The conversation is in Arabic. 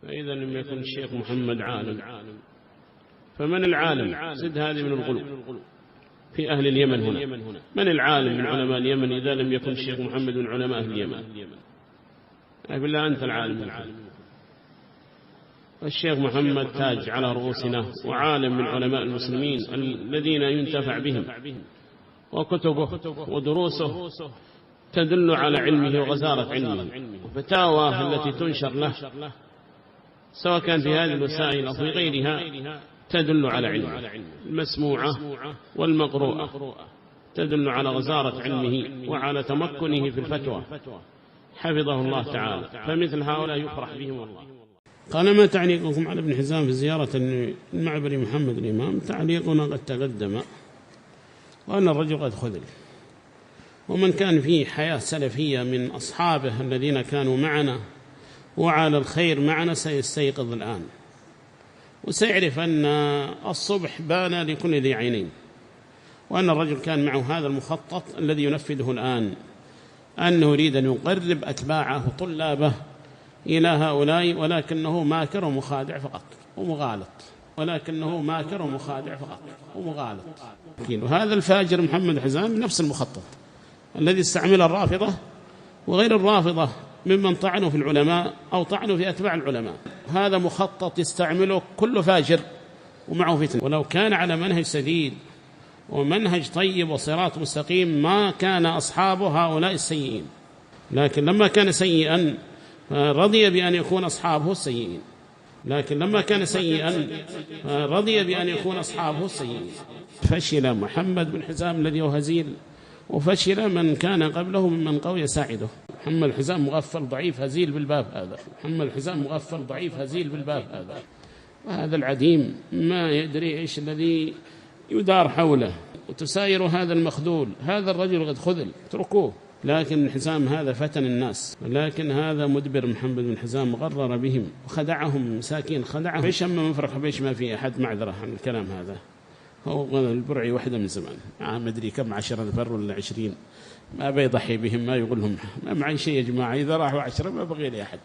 فإذا لم يكن الشيخ محمد عالم فمن العالم؟ زد هذه من الغلو في أهل اليمن هنا. من العالم من علماء اليمن إذا لم يكن الشيخ محمد من علماء أهل اليمن؟ بالله أنت العالم. الشيخ محمد تاج على رؤوسنا وعالم من علماء المسلمين الذين ينتفع بهم، وكتبه ودروسه تدل على علمه وغزارة علمه، وفتاواه التي تنشر له سواء كان في هذه الوسائل أو في غيرها تدل على علمه، المسموعة والمقروءة تدل على غزارة علمه وعلى تمكنه في الفتوى حفظه الله تعالى. فمثل هؤلاء يفرح بهم الله. قال: ما تعليقكم على ابن حزام في زيارة المعبر محمد الإمام؟ تعليقنا قد تقدم، وأن الرجل قد خذل، ومن كان فيه حياة سلفية من أصحابه الذين كانوا معنا وعلى الخير معنا سيستيقظ الآن وسيعرف أن الصبح بان لكل ذي عينين، وأن الرجل كان معه هذا المخطط الذي ينفذه الآن، أنه يريد أن يقرب أتباعه طلابه إلى هؤلاء، ولكنه ماكر ومخادع فقط ومغالط، وهذا الفاجر محمد حزام نفس المخطط الذي استعمل الرافضة وغير الرافضة ممن طعنوا في العلماء أو طعنوا في أتباع العلماء. هذا مخطط يستعمله كل فاجر ومعه فتنة، ولو كان على منهج سديد ومنهج طيب وصراط مستقيم ما كان أصحابه هؤلاء السيئين، لكن لما كان سيئا رضي بأن يكون أصحابه السيئين، فشل محمد بن حزام الذي هو هزيل، وفشل من كان قبله ممن قوي ساعده. محمد حزام مغفل ضعيف هزيل بالباب هذا، وهذا العديم ما يدري إيش الذي يدار حوله، وتساير هذا المخذول. هذا الرجل قد خذل، اتركوه. لكن حزام هذا فتن الناس، لكن هذا مدبر محمد بن حزام غرر بهم وخدعهم، مساكين خدعهم. فيش أما مفرق بيش ما في أحد معذرة عن الكلام هذا. هو البرعي وحده من زمان ما أدري كم 10 ذبر ولا 20، ما بيضحي بهم، ما يقولهم ما معي شيء يا جماعة، إذا راحوا 10 ما بغي لي أحد.